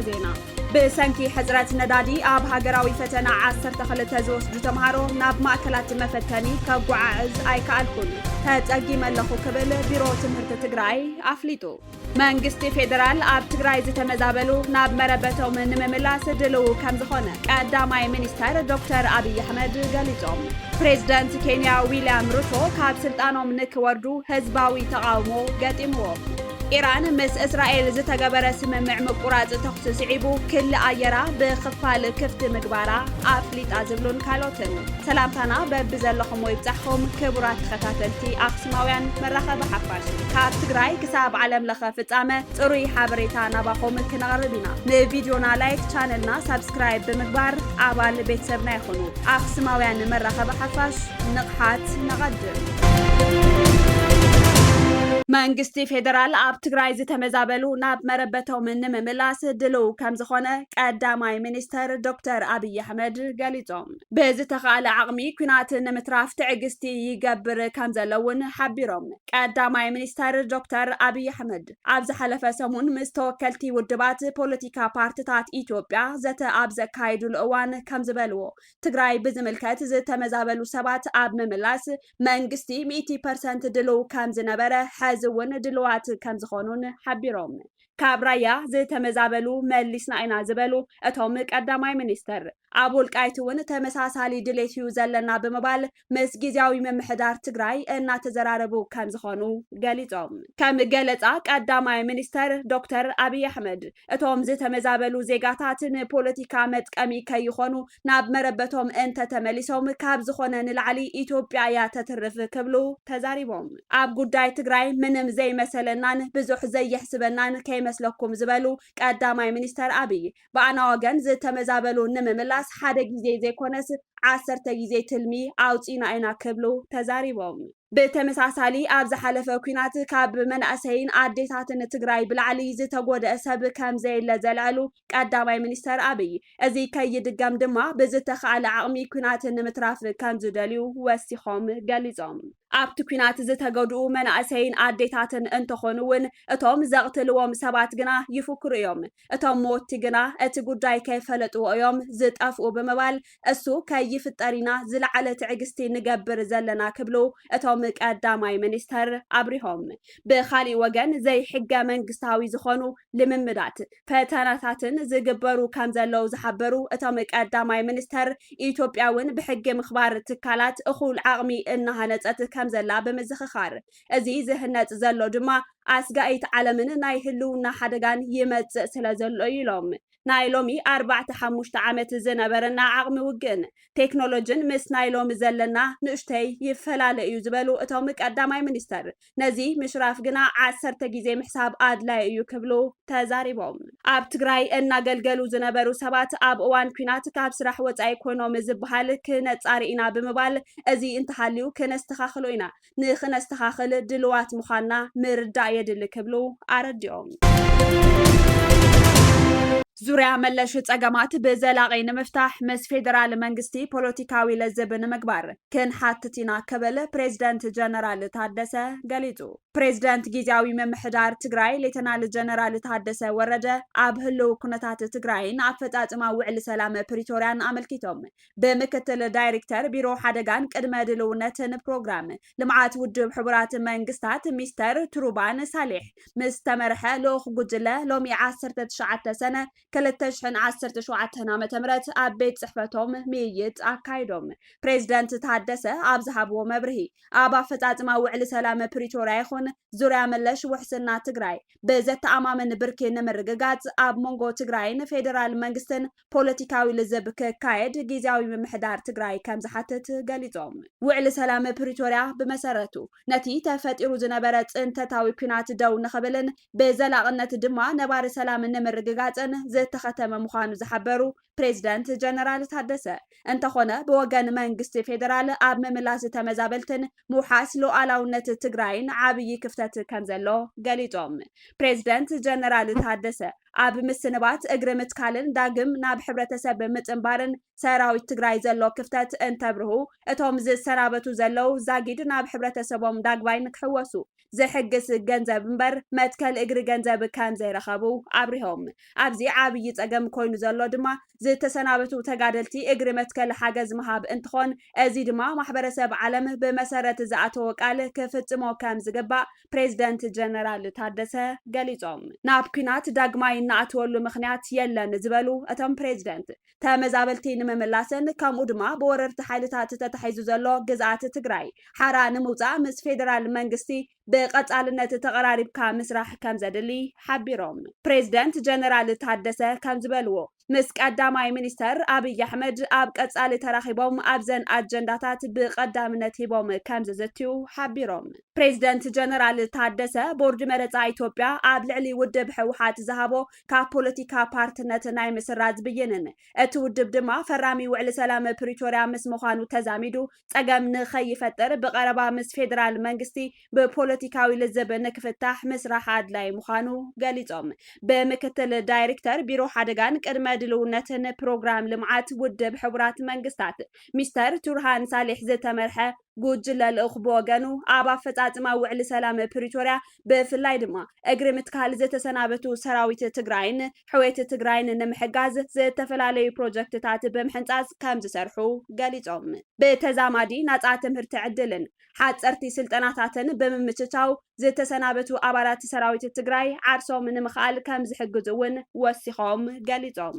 ዜና ብሰንኪ ሕጽረት ነዳዲ ኣብ ሃገራዊ ፈተና 12 ዝወስዱ ተምሃሮ ናብ ማእከላት መፈተኒ ከጓዓዝ ኣይከኣልኩን ተጸጊመ ኣለኹ ክብል ቢሮ ትምህርቲ ትግራይ ኣፍሊጡ መንግስቲ ፌደራል ኣብ ትግራይ ዝተመዛበሉ ናብ መረበቶም ንምምላስ ድልው ከም ዝኾነ ቀዳማይ ሚኒስተር ዶክተር አብይ አሕመድ ገሊጾም ፕሬዝዳንት ኬንያ ዊልያም ሩቶ ካብ ስልጣኖም ንክወርዱ ህዝባዊ ተቃውሞ ገጢምዎም ኢራን ምስ እስራኤል ዝተገበረ ስምምዕ ምቁራጽ ተኽሲ ስዒቡ ክል ኣየራ ብኽፋል ክፍቲ ምግባራ ኣፍሊጣ ዝብሉን ካልኦትን ሰላምታና በብዘለኹም ይብጻሕኩም ክቡራት ተኸታተልቲ ኣኽሱማውያን መራኸቢ ሓፋሽ ካብ ትግራይ ክሳብ ዓለም ለኸ ፍጻመ ጽሩይ ሓበሬታ ናባኹም ክነቕርብ ኢና ንቪድዮና ላይክ ቻነልና ሰብስክራይብ ብምግባር ኣባል ቤተሰብና ይኹኑ ኣኽሱማውያን መራኸቢ ሓፋሽ ንቕሓት ነቐድም መንግስቲ ፌደራል ኣብ ትግራይ ዝተመዛበሉ ናብ መረበቶም ንምምላስ ድልው ከም ዝኾነ ቀዳማይ ሚኒስተር ዶክተር አብይ አሕመድ ገሊጾም ብዝተኻለ ዓቕሚ ኩናት ንምትራፍ ትዕግስቲ ይገብር ከም ዘለውን ሓቢሮም ቀዳማይ ሚኒስተር ዶክተር አብይ አሕመድ ኣብ ዝሓለፈ ሰሙን ምስ ተወከልቲ ውድባት ፖለቲካ ፓርቲታት ኢትዮጵያ ዘተ ኣብ ዘካይዱሉ እዋን ከም ዝበልዎ ትግራይ ብዝምልከት ዝተመዛበሉ ሰባት ኣብ ምምላስ መንግስቲ 100% ድልው ከም ዝነበረ ዝውን ድልዋት ከም ዝኾኑን ሓቢሮም ካብ ራያ ዝተመዛበሉ መሊስና ኢና ዝበሉ እቶም ቀዳማይ ሚኒስተር ኣብ ወልቃይት እውን ተመሳሳሊ ድሌትዩ ዘለና ብምባል ምስ ጊዜያዊ ምምሕዳር ትግራይ እናተዘራረቡ ከም ዝኾኑ ገሊጾም ከም ገለጻ ቀዳማይ ሚኒስተር ዶክተር አብይ አሕመድ እቶም ዝተመዛበሉ ዜጋታት ንፖለቲካ መጥቀሚ ከይኾኑ ናብ መረበቶም እንተተመሊሶም ካብ ዝኾነ ንላዕሊ ኢትዮጵያ እያ ተትርፍ ክብሉ ተዛሪቦም ኣብ ጉዳይ ትግራይ ምንም ዘይመሰለናን ብዙሕ ዘይሕስበናን ከይመስለኩም ዝበሉ ቀዳማይ ሚኒስተር አብይ በኣና ወገን ዝተመዛበሉ ንምምላስ ሓደ ግዜ ዘይኮነስ 10 ግዜ ትልሚ ኣውፂና ኢና ክብሉ ተዛሪቦም ብተመሳሳሊ ኣብ ዝሓለፈ ኩናት ካብ መናእሰይን ኣዴታትን ትግራይ ብላዕሊ ዝተጎድአ ሰብ ከም ዘየለ ዘልዕሉ ቀዳማይ ሚኒስተር አብይ እዚ ከይድገም ድማ ብዝተኻለ ዓቕሚ ኩናት ንምትራፍ ከም ዝደልዩ ወሲኾም ገሊጾም ኣብቲ ኩናት ዝተጎድኡ መናእሰይን ኣዴታትን እንትኾኑ እውን እቶም ዘቕትልዎም ሰባት ግና ይፍክሩ እዮም እቶም ሞቲ ግና እቲ ጉዳይ ከይፈለጥዎ እዮም ዝጠፍኡ ብምባል እሱ ከይፍጠሪና ዝለዓለ ትዕግስቲ ንገብር ዘለና ክብሉ እቶም ቀዳማይ ሚኒስተር ኣብሪሆም ብኻሊእ ወገን ዘይሕገ መንግስታዊ ዝኾኑ ልምምዳት ፈተናታትን ዝግበሩ ከም ዘለው ዝሓበሩ እቶም ቀዳማይ ሚኒስተር ኢትዮጵያ እውን ብሕጊ ምኽባር ትካላት እኹል ዓቕሚ እናሃነፀት ከም ዘላ ብምዝኽኻር እዚ ዝህነፅ ዘሎ ድማ ኣስጋኢት ዓለምን ናይ ህልውና ሓደጋን ይመጽእ ስለ ዘሎ ኢሎም ናይ ሎሚ 4-5 ዓመት ዝነበረና ዓቕሚ ውግእን ቴክኖሎጂን ምስ ናይ ሎሚ ዘለና ንእሽተይ ይፈላለ እዩ ዝበሉ እቶም ቀዳማይ ሚኒስተር ነዚ ምሽራፍ ግና 10 ግዜ ምሕሳብ ኣድላይ እዩ ክብሉ ተዛሪቦም ኣብ ትግራይ እናገልገሉ ዝነበሩ ሰባት ኣብ እዋን ኩናት ካብ ስራሕ ወጻኢ ኮይኖም ዝበሃል ክነጻሪ ኢና ብምባል እዚ እንተሃልዩ ክነስተኻኽሉ ኢና ንኽነስተኻኽል ድልዋት ምዃንና ምርዳእ የድሊ ክብሉ ኣረዲኦም ዙርያ መለሽ ጸገማት ብዘላቒ ንምፍታሕ ምስ ፌደራል መንግስቲ ፖለቲካዊ ለዘብ ንምግባር ክንሓትቲና ክብል ፕሬዝዳንት ጀነራል ታደሰ ገሊጹ ፕሬዝዳንት ጊዜያዊ ምምሕዳር ትግራይ ሌተናል ጀነራል ታደሰ ወረደ ኣብ ህልው ኩነታት ትግራይን ኣፈጻጽማ ውዕሊ ሰላም ፕሪቶርያን ኣመልኪቶም ብምክትል ዳይሬክተር ቢሮ ሓደጋን ቅድመ ድልውነትን ፕሮግራም ልምዓት ውድብ ሕቡራት መንግስታት ሚስተር ትሩባን ሳሌሕ ምስ ተመርሐ ልኡኽ ጉጅለ ሎሚ 19 ሰነ 2017 ዓ.ም ኣብ ቤት ጽሕፈቶም ምይይጥ ኣካይዶም ፕሬዝዳንት ታደሰ ኣብ ዝሃብዎ መብርሂ ኣብ ኣፈጻጽማ ውዕሊ ሰላም ፕሪቶርያ ይኹን ዙርያ መለሽ ውሕስና ትግራይ ብዘተኣማምን ብርኪ ንምርግጋጽ ኣብ መንጎ ትግራይን ፌደራል መንግስትን ፖለቲካዊ ልዝብ ክካየድ ጊዜያዊ ምምሕዳር ትግራይ ከም ዝሓትት ገሊጾም ውዕሊ ሰላም ፕሪቶርያ ብመሰረቱ ነቲ ተፈጢሩ ዝነበረ ጽንተታዊ ኩናት ደው ንኽብልን ብዘላቕነት ድማ ነባሪ ሰላም ንምርግጋጽን ዝተኸተመ ምዃኑ ዝሓበሩ ፕሬዝዳንት ጀነራል ታደሰ እንተኾነ ብወገን መንግስቲ ፌደራል ኣብ ምምላስ ተመዛበልትን ምውሓስ ሉዓላውነት ትግራይን ዓብይ ክፍተት ከም ዘሎ ገሊጾም ፕሬዝዳንት ጀነራል ታደሰ ኣብ ምስንባት እግሪ ምትካልን ዳግም ናብ ሕብረተሰብ ምጽንባርን ሰራዊት ትግራይ ዘሎ ክፍተት እንተብርሁ እቶም ዝሰናበቱ ዘለው ዛጊድ ናብ ሕብረተሰቦም ዳግባይ ንክሕወሱ ዝሕግስ ገንዘብ እምበር መትከል እግሪ ገንዘብ ከም ዘይረኸቡ ኣብሪሆም ኣብዚ ዓብይ ፀገም ኮይኑ ዘሎ ድማ ዝተሰናበቱ ተጋደልቲ እግሪ መትከል ሓገዝ ምሃብ እንትኾን እዚ ድማ ማሕበረሰብ ዓለም ብመሰረት ዝኣተወ ቃል ክፍጽሞ ከም ዝግባእ ፕሬዚደንት ጀነራል ታደሰ ገሊጾም ናብ ኩናት ዳግማይ እናኣትወሉ ምክንያት የለን ዝበሉ እቶም ፕሬዚደንት ተመዛበልቲ ንምምላስን ከምኡ ድማ ብወረርቲ ሓይልታት ተታሒዙ ዘሎ ግዝኣት ትግራይ ሓራ ንምውፃእ ምስ ፌደራል መንግስቲ ብቀጻልነት ተቀራሪብካ ምስራሕ ከም ዘድሊ ሓቢሮም ፕሬዚደንት ጀነራል ታደሰ ከም ዝበልዎ ምስ ቀዳማይ ሚኒስተር አብይ አሕመድ ኣብ ቀጻሊ ተራኺቦም ኣብዘን አጀንዳታት ብቀዳምነት ሂቦም ከም ዝዝትዩ ሓቢሮም ፕሬዚደንት ጀነራል ታደሰ ቦርድ መረፃ ኢትዮጵያ ኣብ ልዕሊ ውድብ ሕወሓት ዝሃቦ ካብ ፖለቲካ ፓርትነት ናይ ምስራዝ ብይንን እቲ ውድብ ድማ ፈራሚ ውዕሊ ሰላም ፕሪቶሪያ ምስ ምዃኑ ተዛሚዱ ፀገም ንኸይፈጥር ብቀረባ ምስ ፌደራል መንግስቲ ብፖለቲካዊ ልዝብ ንክፍታሕ ምስራሕ ኣድላይ ምዃኑ ገሊጾም ብምክትል ዳይሬክተር ቢሮ ሓደጋን ቅድመ ድልውነትን ፕሮግራም ልምዓት ውድብ ሕቡራት መንግስታት ሚስተር ቱርሃን ሳሌሕ ዝተመርሐ ጉጅለ ልኡኽ ብወገኑ ኣብ ኣፈጻጽማ ውዕሊ ሰላም ፕሪቶሪያ ብፍላይ ድማ እግሪ ምትካል ዝተሰናበቱ ሰራዊት ትግራይን ሕዌት ትግራይን ንምሕጋዝ ዝተፈላለዩ ፕሮጀክትታት ብምሕንጻጽ ከም ዝሰርሑ ገሊጾም ብተዛማዲ ናጻ ትምህርቲ ዕድልን ሓጸርቲ ስልጠናታትን ብምምችቻው ዝተሰናበቱ ኣባላት ሰራዊት ትግራይ ዓርሶም ንምኽኣል ከም ዝሕግዙ እውን ወሲኾም ገሊጾም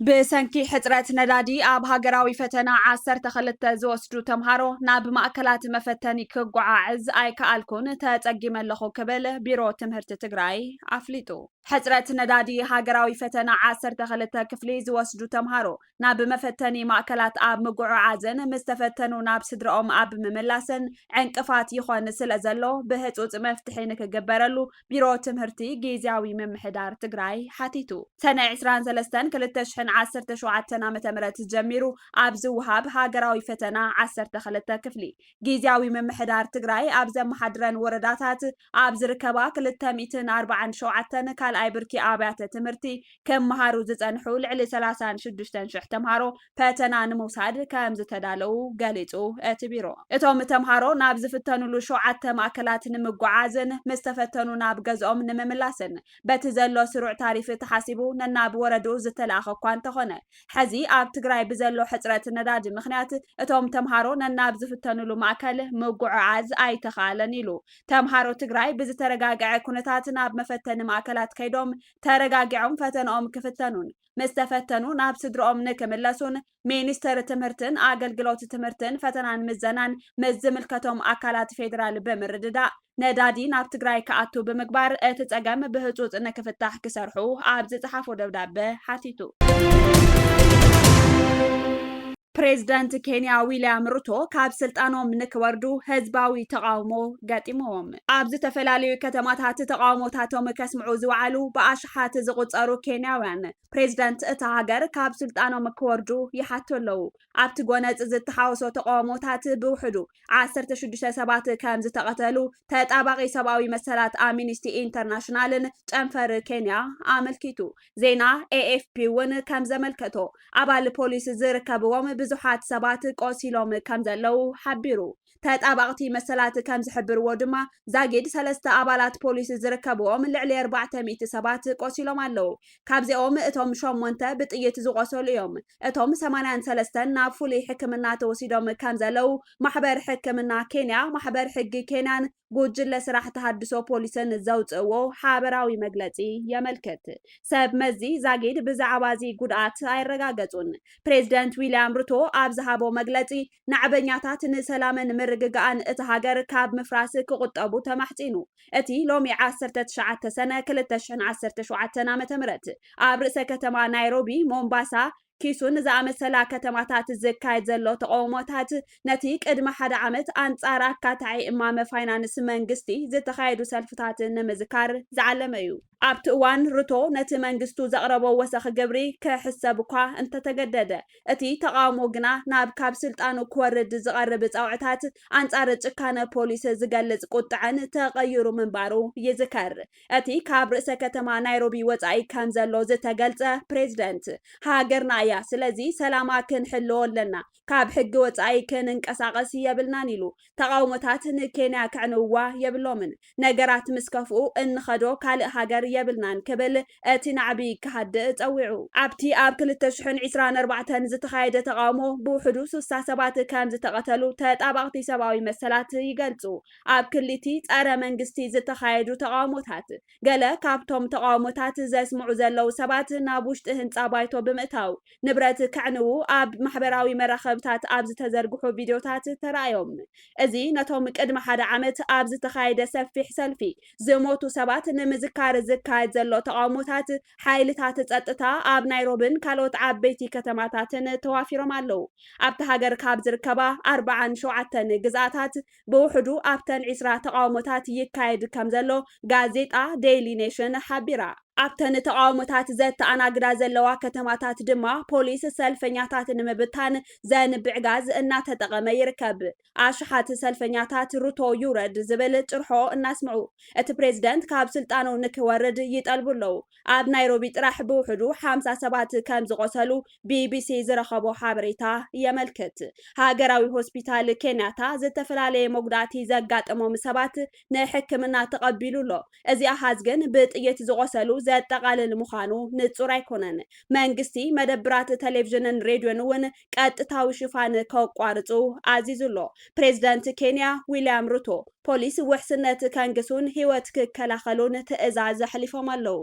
ብሰንኪ ሕፅረት ነዳዲ ኣብ ሃገራዊ ፈተና 12 ዝወስዱ ተምሃሮ ናብ ማእከላት መፈተኒ ክጓዓዕዝ ኣይከኣልኩን ተጸጊመለኹ ክብል ቢሮ ትምህርቲ ትግራይ ኣፍሊጡ ሕፅረት ነዳዲ ሃገራዊ ፈተና 12 ክፍሊ ዝወስዱ ተምሃሮ ናብ መፈተኒ ማእከላት ኣብ ምጉዕዓዝን ምስ ተፈተኑ ናብ ስድሮኦም ኣብ ምምላስን ዕንቅፋት ይኾን ስለ ዘሎ ብህፁፅ መፍትሒ ንክግበረሉ ቢሮ ትምህርቲ ጊዜያዊ ምምሕዳር ትግራይ ሓቲቱ ሰነ 23 2017 ዓ.ም ጀሚሩ ኣብ ዝውሃብ ሃገራዊ ፈተና 12 ክፍሊ ጊዜያዊ ምምሕዳር ትግራይ ኣብ ዘመሓድረን ወረዳታት ኣብ ዝርከባ 247 ካልኣይ ብርኪ ኣብያተ ትምህርቲ ከመሃሩ ዝጸንሑ ልዕሊ 36,000 ተምሃሮ ፈተና ንምውሳድ ከም ዝተዳለው ገሊጹ እቲ ቢሮ እቶም ተምሃሮ ናብ ዝፍተኑሉ 7 ማእከላት ንምጓዓዝን ምስ ተፈተኑ ናብ ገዝኦም ንምምላስን በቲ ዘሎ ስሩዕ ታሪፍ ተሓሲቡ ነናብ ወረዱ ዝተላኸ እኳ እንተኾነ ሕዚ ኣብ ትግራይ ብዘሎ ሕፅረት ነዳዲ ምክንያት እቶም ተምሃሮ ነናብ ዝፍተኑሉ ማእከል ምጉዕዓዝ ኣይተኻለን ኢሉ ተምሃሮ ትግራይ ብዝተረጋግዐ ኩነታት ናብ መፈተኒ ማእከላት ከይዶም ተረጋጊዖም ፈተናኦም ክፍተኑን ምስ ተፈተኑ ናብ ስድሮኦም ንክምለሱን ሚኒስተር ትምህርትን ኣገልግሎት ትምህርትን ፈተናን ምዘናን ምስ ዝምልከቶም ኣካላት ፌደራል ብምርድዳእ ነዳዲ ናብ ትግራይ ከኣቱ ብምግባር እቲ ፀገም ብህፁፅ ንክፍታሕ ክሰርሑ ኣብ ዝፀሓፎ ደብዳቤ ሓቲቱ ፕሬዚደንት ኬንያ ዊልያም ሩቶ ካብ ስልጣኖም ንክወርዱ ህዝባዊ ተቃውሞ ገጢሞም ኣብ ዝተፈላለዩ ከተማታት ተቃውሞታቶም ከስምዑ ዝወዓሉ ብኣሽሓት ዝቁፀሩ ኬንያውያን ፕሬዚደንት እታ ሃገር ካብ ስልጣኖም ክወርዱ ይሓቱ ኣለው ኣብቲ ጎነፅ ዝተሓወሶ ተቃውሞታት ብውሕዱ 16 ሰባት ከም ዝተቐተሉ ተጣባቂ ሰብኣዊ መሰላት ኣምኒስቲ ኢንተርናሽናልን ጨንፈር ኬንያ ኣመልኪቱ ዜና AFP እውን ከም ዘመልከቶ ኣባል ፖሊስ ዝርከብዎም ብዙሓት ሰባት ቆሲሎም ከም ዘለው ሓቢሩ ተጣባቅቲ መሰላት ከም ዝሕብርዎ ድማ ዛጊድ 3 ኣባላት ፖሊስ ዝርከብዎም ልዕሊ 400 ሰባት ቆሲሎም ኣለው ካብዚኦም እቶም 8 ብጥይት ዝቆሰሉ እዮም እቶም 83 ናብ ፍሉይ ሕክምና ተወሲዶም ከም ዘለው ማሕበር ሕክምና ኬንያ ማሕበር ሕጊ ኬንያን ጉጅለ ስራሕ ተሃድሶ ፖሊስን ዘውፅእዎ ሓበራዊ መግለፂ የመልክት ሰብ መዚ ዛጊድ ብዛዕባ እዚ ጉድኣት ኣይረጋገጹን ፕሬዚደንት ዊልያም ሩቶ ኣብ ዝሃቦ መግለፂ ናዕበኛታት ንሰላምን ምርግጋእን እቲ ሃገር ካብ ምፍራስ ክቁጠቡ ተማሕፂኑ እቲ ሎሚ 19 ሰነ 2017 ዓ.ም ኣብ ርእሰ ከተማ ናይሮቢ ሞምባሳ ኪሱን ዝኣመሰላ ከተማታት ዝካየድ ዘሎ ተቃውሞታት ነቲ ቅድመ ሓደ ዓመት ኣንጻር ኣካታዒ እማመ ፋይናንስ መንግስቲ ዝተኻየዱ ሰልፍታት ንምዝካር ዝዓለመ እዩ ኣብቲ እዋን ሩቶ ነቲ መንግስቱ ዘቕረቦ ወሰኺ ግብሪ ክሕሰብ እኳ እንተተገደደ እቲ ተቃውሞ ግና ናብ ካብ ስልጣኑ ክወርድ ዝቐርብ ፃውዕታት ኣንጻር ጭካነ ፖሊስ ዝገልጽ ቁጥዐን ተቐይሩ ምንባሩ ይዝከር እቲ ካብ ርእሰ ከተማ ናይሮቢ ወጻኢ ከም ዘሎ ዝተገልጸ ፕሬዚደንት ሃገርና እያ ስለዚ ሰላማ ክንሕልዎ ኣለና ካብ ሕጊ ወጻኢ ክንንቀሳቐስ የብልናን ኢሉ ተቃውሞታት ንኬንያ ክዕንውዋ የብሎምን ነገራት ምስ ከፍኡ እንኸዶ ካልእ ሃገር የብልናን ክብል እቲ ናዕቢ ክሃድእ ጸዊዑ ኣብቲ ኣብ 2024 ዝተኻየደ ተቃውሞ ብውሕዱ 60 ሰባት ከም ዝተቐተሉ ተጣባቕቲ ሰብኣዊ መሰላት ይገልጹ ኣብ ክልቲ ጸረ መንግስቲ ዝተኻየዱ ተቃውሞታት ገለ ካብቶም ተቃውሞታት ዘስምዑ ዘለው ሰባት ናብ ውሽጢ ህንጻ ባይቶ ብምእታው ንብረት ክዕንው ኣብ ማሕበራዊ መራኸብታት ኣብ ዝተዘርግሑ ቪድዮታት ተራእዮም እዚ ነቶም ቅድሚ ሓደ ዓመት ኣብ ዝተኻየደ ሰፊሕ ሰልፊ ዝሞቱ ሰባት ንምዝካር ዝካየድ ዘሎ ተቃውሞታት ሓይልታት ጸጥታ ኣብ ናይሮቢን ካልኦት ዓበይቲ ከተማታትን ተዋፊሮም ኣለው ኣብቲ ሃገር ካብ ዝርከባ 47 ግዛኣታት ብውሕዱ ኣብተን 20 ተቃውሞታት ይካየድ ከም ዘሎ ጋዜጣ ዴይሊ ኔሽን ሓቢራ ኣብተን ተቃውሞታት ዘተኣናግዳ ዘለዋ ከተማታት ድማ ፖሊስ ሰልፈኛታት ንምብታን ዘንብዕ ጋዝ እናተጠቐመ ይርከብ ኣሽሓት ሰልፈኛታት ሩቶ ይውረድ ዝብል ጭርሖ እናስምዑ እቲ ፕሬዚደንት ካብ ስልጣኑ ንክወርድ ይጠልቡለው ኣብ ናይሮቢ ጥራሕ ብውሕዱ 50 ሰባት ከም ዝቆሰሉ ቢቢሲ ዝረኸቦ ሓበሬታ የመልክት ሃገራዊ ሆስፒታል ኬንያታ ዝተፈላለየ መጉዳእቲ ዘጋጠሞም ሰባት ንሕክምና ተቐቢሉሎ እዚ ኣሃዝ ግን ብጥይት ዝቆሰሉ ዘጠቃልል ምዃኑ ንጹር ኣይኮነን መንግስቲ መደብራት ቴሌቪዥንን ሬድዮን እውን ቀጥታዊ ሽፋን ከቋርጹ ኣዚዙሎ ፕሬዚደንት ኬንያ ዊልያም ሩቶ ፖሊስ ውሕስነት ከንግሱን ህይወት ክከላኸሉን ትዕዛዝ ሕሊፎም ኣለው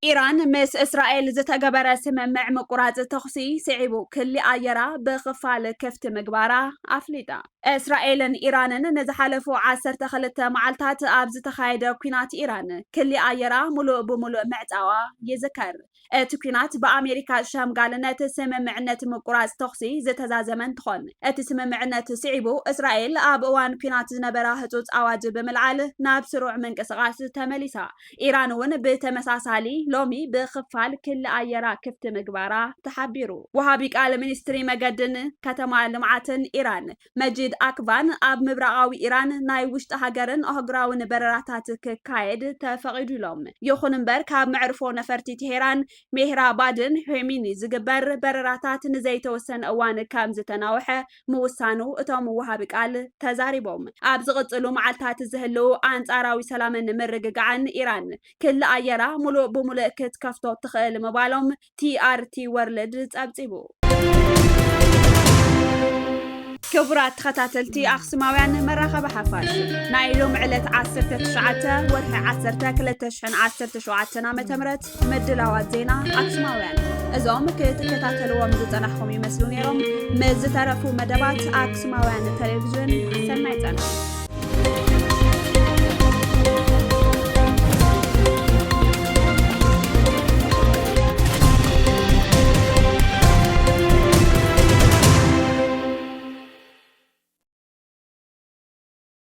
ኢራን ምስ እስራኤል ዝተገበረ ስምምዕ ምቁራጽ ተኽሲ ስዒቡ ክሊ ኣየራ ብኽፋል ክፍቲ ምግባራ ኣፍሊጣ እስራኤልን ኢራንን ንዝሓለፉ 12 መዓልታት ኣብ ዝተኻየደ ኩናት ኢራን ክሊ ኣየራ ሙሉእ ብምሉእ ምዕፃዋ ይዝከር እቲ ኩናት ብኣሜሪካ ሸምጋልነት ስምምዕነት ምቁራጽ ተኽሲ ዝተዛዘመ እንትኾን እቲ ስምምዕነት ስዒቡ እስራኤል ኣብ እዋን ኩናት ዝነበራ ህጹጽ ኣዋጅ ብምልዓል ናብ ስሩዕ ምንቅስቓስ ተመሊሳ ኢራን እውን ብተመሳሳሊ ሎሚ ብኽፋል ክሊ ኣየራ ክፍቲ ምግባራ ተሓቢሩ ወሃቢ ቃል ሚኒስትሪ መገድን ከተማ ልምዓትን ኢራን መጂድ ኣክቫን ኣብ ምብራቃዊ ኢራን ናይ ውሽጢ ሃገርን ኣህጉራውን በረራታት ክካየድ ተፈቒዱ ኢሎም ይኹን እምበር ካብ መዕርፎ ነፈርቲ ቴሄራን ሜህራባድን ሄሚኒ ዝግበር በረራታት ንዘይተወሰነ እዋን ከም ዝተናውሐ ምውሳኑ እቶም ወሃቢ ቃል ተዛሪቦም ኣብ ዝቕጽሉ መዓልታት ዝህልው ኣንጻራዊ ሰላምን ምርግጋዕን ኢራን ክሊ ኣየራ ሙሉእ ብምሉእ ክትከፍቶ ትኽእል ምባሎም ቲአርቲ ወርልድ ጸብጺቡ ክቡራት ተኸታተልቲ ኣኽሱማውያን መራኸቢ ሓፋሽ ናይ ሎም ዕለት 19 ወርሒ 10 2017 ዓ.ም ምድላዋት ዜና ኣኽሱማውያን እዞም ክትከታተልዎም ዝጸናሕኩም ይመስሉ ነይሮም ምዝተረፉ መደባት ኣኽሱማውያን ቴሌቪዥን ሰናይ ጸና